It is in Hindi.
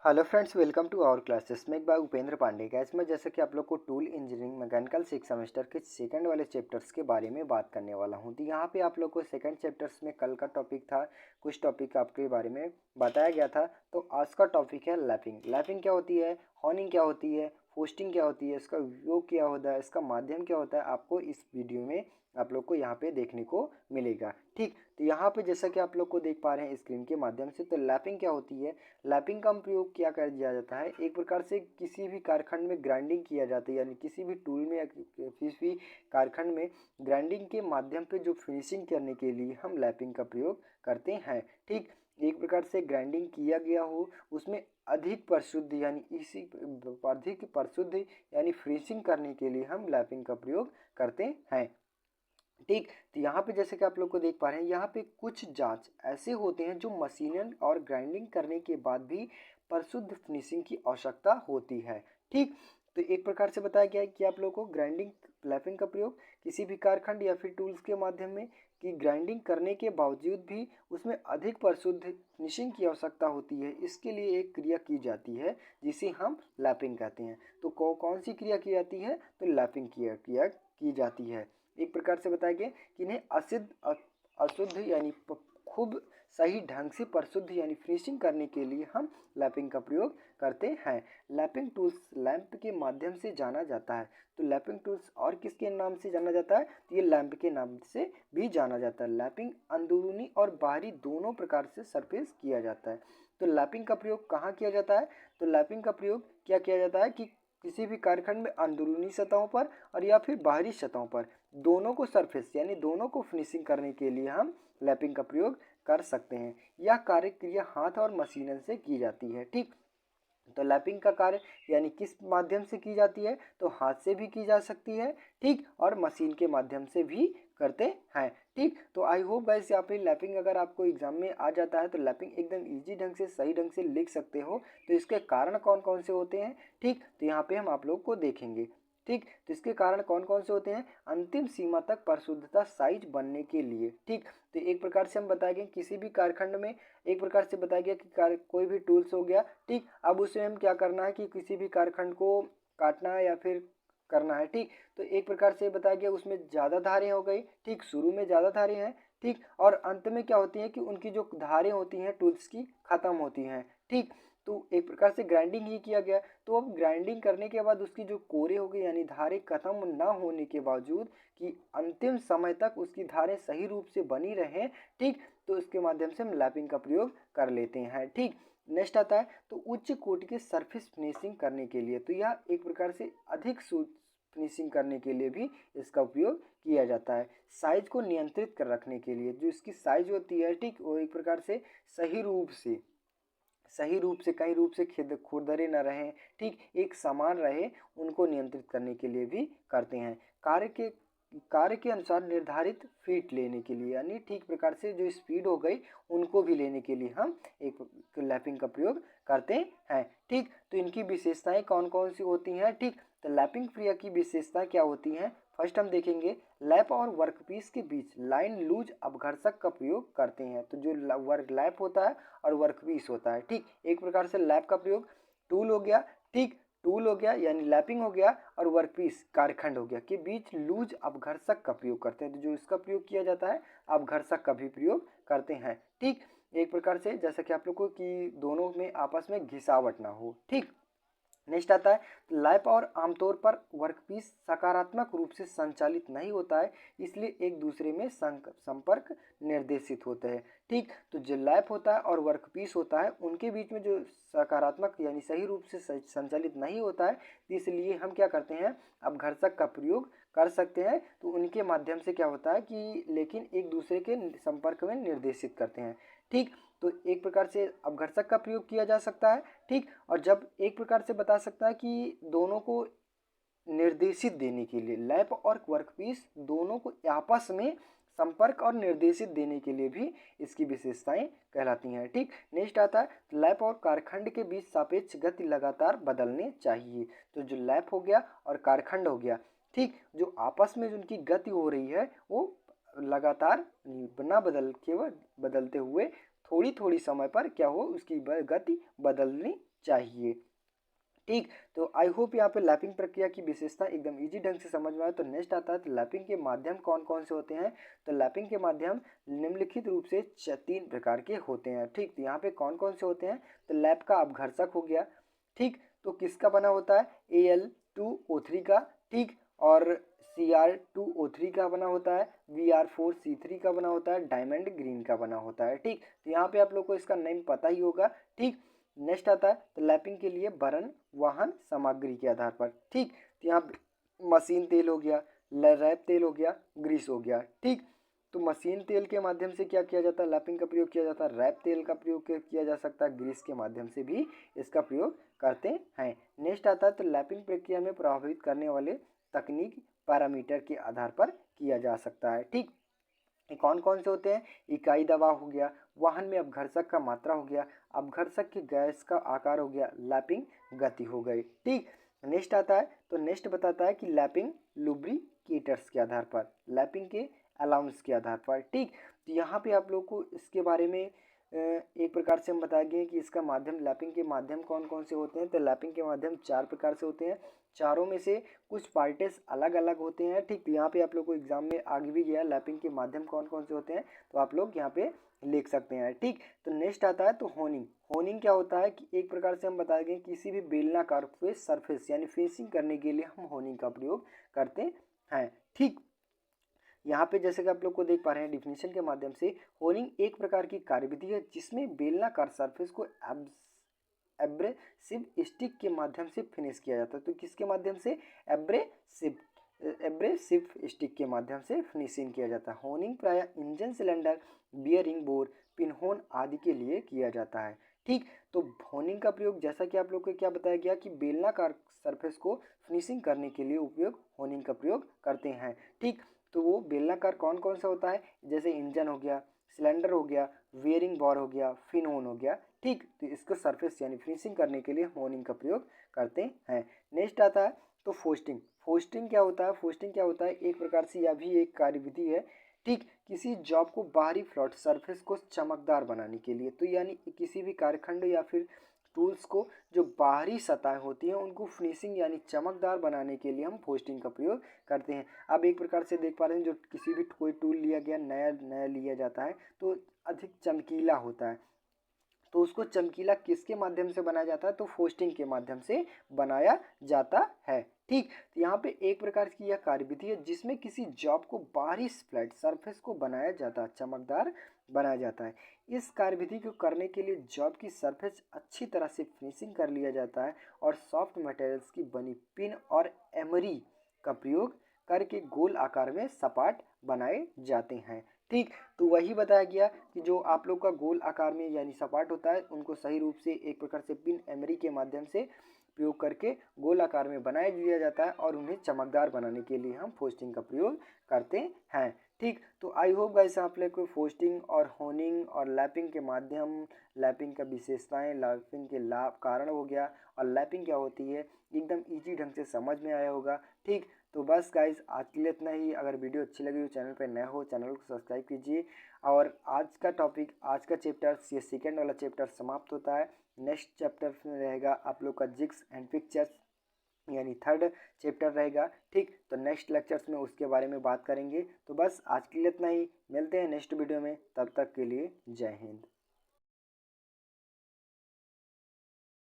Hello friends, welcome to our classes में बाय उपेंद्र पांडे। गैस में जैसे कि आप लोग को टूल इंजीनियरिंग मैकेनिकल 6 सेमेस्टर के सेकंड वाले चैप्टर्स के बारे में बात करने वाला हूं। तो यहाँ पे आप लोग को सेकंड चैप्टर्स में कल का टॉपिक था, कुछ टॉपिक आपके बारे में बताया गया था। तो आज का टॉपिक है लैपिंग। लैपिंग क्या होती है, हॉर्निंग क्या होती है, पोस्टिंग क्या होती है, इसका उपयोग क्या होता है, इसका माध्यम क्या होता है, आपको इस वीडियो में आप लोग को यहाँ पे देखने को मिलेगा। ठीक, तो यहाँ पे जैसा कि आप लोग को देख पा रहे हैं स्क्रीन के माध्यम से, तो लैपिंग क्या होती है। लैपिंग का प्रयोग क्या कर दिया जाता है, एक प्रकार से किसी भी कारखंड में ग्राइंडिंग किया जाता है, यानी किसी भी टूल में या किसी भी कारखंड में ग्राइंडिंग के माध्यम पे जो फिनिशिंग करने के लिए हम लैपिंग का प्रयोग करते हैं। ठीक, एक प्रकार से ग्राइंडिंग किया गया हो उसमें अधिक परिशुद्ध यानी इसी अधिक परिशुद्ध यानी फिनिशिंग करने के लिए हम लैपिंग का प्रयोग करते हैं। ठीक, तो यहाँ पे जैसे कि आप लोग को देख पा रहे हैं, यहाँ पे कुछ जांच ऐसे होते हैं जो मशीनिंग और ग्राइंडिंग करने के बाद भी परिशुद्ध फिनिशिंग की आवश्यकता होती है। ठीक, तो एक प्रकार से बताया गया है कि आप लोग को ग्राइंडिंग लैपिंग का प्रयोग किसी भी कारखंड या फिर टूल्स के माध्यम में कि ग्राइंडिंग करने के बावजूद भी उसमें अधिक परिशुद्ध फिनिशिंग की आवश्यकता होती है। इसके लिए एक क्रिया की जाती है जिसे हम लैपिंग कहते हैं। तो कौन सी क्रिया की जाती है, तो लैपिंग क्रिया की जाती है। एक प्रकार से बताया गया कि इन्हें अशुद्ध यानी खूब सही ढंग से परिशुद्ध यानी फिनिशिंग करने के लिए हम लैपिंग का प्रयोग करते हैं। लैपिंग टूल्स लैंप के माध्यम से जाना जाता है। तो लैपिंग टूल्स और किसके नाम से जाना जाता है, तो ये लैंप के नाम से भी जाना जाता है। लैपिंग अंदरूनी और बाहरी दोनों प्रकार से सरफेस किया जाता है। तो लैपिंग का प्रयोग कहाँ किया जाता है, तो लैपिंग का प्रयोग क्या किया जाता है कि किसी भी कारखंड में अंदरूनी सतहों पर और या फिर बाहरी सतहों पर दोनों को सरफेस यानी दोनों को फिनिशिंग करने के लिए हम लैपिंग का प्रयोग कर सकते हैं। यह कार्य क्रिया हाथ और मशीन से की जाती है। ठीक, तो लैपिंग का कार्य यानी किस माध्यम से की जाती है, तो हाथ से भी की जा सकती है। ठीक, और मशीन के माध्यम से भी करते हैं। ठीक, तो आई होप गाइस यहाँ पे लैपिंग अगर आपको एग्जाम में आ जाता है तो लैपिंग एकदम इजी ढंग से सही ढंग से लिख सकते हो। तो इसके कारण कौन कौन से होते हैं, ठीक, तो यहाँ पे हम आप लोग को देखेंगे। ठीक, तो इसके कारण कौन कौन से होते हैं, अंतिम सीमा तक परिशुद्धता साइज बनने के लिए। ठीक, तो एक प्रकार से हम बताएंगे किसी भी कारखंड में एक प्रकार से बताया गया कि कोई भी टूल्स हो गया। ठीक, अब उसे हम क्या करना है कि किसी भी कारखंड को काटना है या फिर करना है। ठीक, तो एक प्रकार से बताया गया उसमें ज़्यादा धारें हो गई। ठीक, शुरू में ज़्यादा धारें हैं। ठीक, और अंत में क्या होती है कि उनकी जो धारें होती हैं टूल्स की ख़त्म होती हैं। ठीक, तो एक प्रकार से ग्राइंडिंग ही किया गया। तो अब ग्राइंडिंग करने के बाद उसकी जो कोरे हो गई यानी धारें खत्म ना होने के बावजूद कि अंतिम समय तक उसकी धारें सही रूप से बनी रहें। ठीक, तो इसके माध्यम से हम लैपिंग का प्रयोग कर लेते हैं। ठीक, नेक्स्ट आता है तो उच्च कोटि के सरफेस फिनिशिंग करने के लिए, तो यह एक प्रकार से अधिक फिनिशिंग करने के लिए भी इसका उपयोग किया जाता है। साइज को नियंत्रित कर रखने के लिए जो इसकी साइज होती है, ठीक, वो एक प्रकार से सही रूप से कई रूप से खुरदरे न रहें। ठीक, एक समान रहे, उनको नियंत्रित करने के लिए भी करते हैं। कार्य के अनुसार निर्धारित फीट लेने के लिए यानी ठीक प्रकार से जो स्पीड हो गई उनको भी लेने के लिए हम एक लैपिंग का प्रयोग करते हैं। ठीक, तो इनकी विशेषताएं कौन कौन सी होती हैं। ठीक, तो लैपिंग क्रिया की विशेषता क्या होती हैं, फर्स्ट हम देखेंगे लैप और वर्कपीस के बीच लाइन लूज अपघर्षक का प्रयोग करते हैं। तो जो वर्क लैप होता है और वर्कपीस होता है, ठीक, एक प्रकार से लैप का प्रयोग टूल हो गया। ठीक, टूल हो गया यानी लैपिंग हो गया, और वर्कपीस कारखंड हो गया के बीच लूज अपघर्षक का प्रयोग करते हैं। तो जो इसका प्रयोग किया जाता है अपघर्षक का भी प्रयोग करते हैं। ठीक, एक प्रकार से जैसा कि आप लोग को कि दोनों में आपस में घिसावट ना हो। ठीक, नेक्स्ट आता है लैप और आमतौर पर वर्कपीस सकारात्मक रूप से संचालित नहीं होता है, इसलिए एक दूसरे में संपर्क निर्देशित होते हैं। ठीक, तो जो लैप होता है और वर्कपीस होता है उनके बीच में जो सकारात्मक यानी सही रूप से संचालित नहीं होता है, इसलिए हम क्या करते हैं अपघर्षक का प्रयोग कर सकते हैं। तो उनके माध्यम से क्या होता है कि लेकिन एक दूसरे के संपर्क में निर्देशित करते हैं। ठीक, तो एक प्रकार से अपघर्षक का प्रयोग किया जा सकता है। ठीक, और जब एक प्रकार से बता सकता है कि दोनों को निर्देशित देने के लिए लैप और वर्कपीस दोनों को आपस में संपर्क और निर्देशित देने के लिए भी इसकी विशेषताएं कहलाती हैं। ठीक, नेक्स्ट आता है लैप और कारखंड के बीच सापेक्ष गति लगातार बदलने चाहिए। तो जो लैप हो गया और कारखंड हो गया, ठीक, जो आपस में उनकी गति हो रही है वो लगातार ना बदलते हुए थोड़ी थोड़ी समय पर क्या हो उसकी गति बदलनी चाहिए। ठीक, तो आई होप यहाँ पे लैपिंग प्रक्रिया की विशेषता एकदम इजी ढंग से समझ में आए। तो नेक्स्ट आता है तो लैपिंग के माध्यम कौन कौन से होते हैं। तो लैपिंग के माध्यम निम्नलिखित रूप से 3 प्रकार के होते हैं। ठीक, तो यहाँ पे कौन कौन से होते हैं। तो लैप का अपघर्षक हो गया। ठीक, तो किसका बना होता है, Al2O3 का। ठीक, और Cr2O3 का बना होता है, Br4C3 का बना होता है, डायमंड ग्रीन का बना होता है। ठीक, तो यहाँ पे आप लोग को इसका नेम पता ही होगा। ठीक, नेक्स्ट आता है तो लैपिंग के लिए भरण वाहन सामग्री के आधार पर। ठीक, तो यहाँ मशीन तेल हो गया, रैप तेल हो गया, ग्रीस हो गया। ठीक, तो मशीन तेल के माध्यम से क्या किया जाता है, लैपिंग का प्रयोग किया जाता है। रैप तेल का प्रयोग किया जा सकता है, ग्रीस के माध्यम से भी इसका प्रयोग करते हैं। नेक्स्ट आता है तो लैपिंग प्रक्रिया में प्रभावित करने वाले तकनीक पैरामीटर के आधार पर किया जा सकता है। ठीक, कौन कौन से होते हैं, इकाई दबाव हो गया, वाहन में अपघर्षक का मात्रा हो गया, अपघर्षक की गैस का आकार हो गया, लैपिंग गति हो गई। ठीक, नेक्स्ट आता है तो नेक्स्ट बताता है कि लैपिंग लुब्रिकेटर्स के आधार पर, लैपिंग के अलाउंस के आधार पर। ठीक, तो यहाँ पे आप लोग को इसके बारे में एक प्रकार से हम बताएंगे कि इसका माध्यम, लैपिंग के माध्यम कौन कौन से होते हैं। तो लैपिंग के माध्यम 4 प्रकार से होते हैं, चारों में से कुछ पार्टेस अलग अलग होते हैं। ठीक, तो यहाँ पे आप लोग को एग्जाम में आगे भी गया लैपिंग के माध्यम कौन कौन से होते हैं, तो आप लोग यहाँ पे लिख सकते हैं। ठीक, तो नेक्स्ट आता है तो होनिंग। होनिंग क्या होता है कि एक प्रकार से हम बताएंगे किसी भी बेलनाकार फेस सरफेस यानी फेसिंग करने के लिए हम होनिंग का प्रयोग करते हैं। ठीक, यहाँ पे जैसे कि आप लोग को देख पा रहे हैं डिफिनीशन के माध्यम से, होनिंग एक प्रकार की कार्यविधि है जिसमें बेलनाकार सरफेस को एब्रेसिव स्टिक के माध्यम से फिनिश किया जाता है। तो किसके माध्यम से, एब्रेसिव स्टिक के माध्यम से फिनिशिंग किया जाता है। होनिंग प्रायः इंजन सिलेंडर, बियरिंग बोर, पिनहोन आदि के लिए किया जाता है। ठीक, तो होनिंग का प्रयोग जैसा कि आप लोग को क्या बताया गया कि बेलनाकार सरफेस को फिनिशिंग करने के लिए उपयोग होनिंग का प्रयोग करते हैं। ठीक, तो वो बेलनाकार कौन कौन सा होता है, जैसे इंजन हो गया, सिलेंडर हो गया, वेयरिंग बार हो गया, फिनहोन हो गया। ठीक, तो इसको सरफेस यानी फिनिशिंग करने के लिए होनिंग का प्रयोग करते हैं। नेक्स्ट आता है तो फोस्टिंग। फोस्टिंग क्या होता है, फोस्टिंग क्या होता है, एक प्रकार से यह भी एक कार्यविधि है। ठीक, किसी जॉब को बाहरी फ्लैट सरफेस को चमकदार बनाने के लिए, तो यानी किसी भी कार्यखंड या फिर टूल्स को जो बाहरी सतह होती हैं उनको फिनिशिंग यानी चमकदार बनाने के लिए हम फोस्टिंग का प्रयोग करते हैं। अब एक प्रकार से देख पा रहे हैं जो किसी भी कोई टूल लिया गया, नया नया लिया जाता है तो अधिक चमकीला होता है, तो उसको चमकीला किसके माध्यम से बनाया जाता है, तो फोस्टिंग के माध्यम से बनाया जाता है। ठीक, तो यहाँ पे एक प्रकार की यह कार्यविधि है जिसमें किसी जॉब को बाहरी फ्लैट सरफेस को बनाया जाता है, चमकदार बनाया जाता है। इस कार्यविधि को करने के लिए जॉब की सरफेस अच्छी तरह से फिनिशिंग कर लिया जाता है और सॉफ्ट मटेरियल्स की बनी पिन और एमरी का प्रयोग करके गोल आकार में सपाट बनाए जाते हैं। ठीक, तो वही बताया गया कि जो आप लोग का गोल आकार में यानी सपाट होता है उनको सही रूप से एक प्रकार से पिन एमरी के माध्यम से प्रयोग करके गोल आकार में बनाया दिया जाता है और उन्हें चमकदार बनाने के लिए हम फोस्टिंग का प्रयोग करते हैं। ठीक, तो आई होप गाइस आप लोग को फोस्टिंग और होनिंग और लैपिंग के माध्यम, लैपिंग का विशेषताएं, लैपिंग के लाभ कारण हो गया और लैपिंग क्या होती है एकदम इजी ढंग से समझ में आया होगा। ठीक, तो बस गाइस आज के लिए इतना ही। अगर वीडियो अच्छी लगी हो, चैनल पर नए हो, चैनल को सब्सक्राइब कीजिए। और आज का टॉपिक, आज का चैप्टर, ये सेकेंड वाला चैप्टर समाप्त होता है। नेक्स्ट चैप्टर में रहेगा आप लोग का जिग्स एंड पिक्चर्स यानी थर्ड चैप्टर रहेगा। ठीक, तो नेक्स्ट लेक्चर्स में उसके बारे में बात करेंगे। तो बस आज के लिए इतना ही, मिलते हैं नेक्स्ट वीडियो में, तब तक के लिए जय हिंद।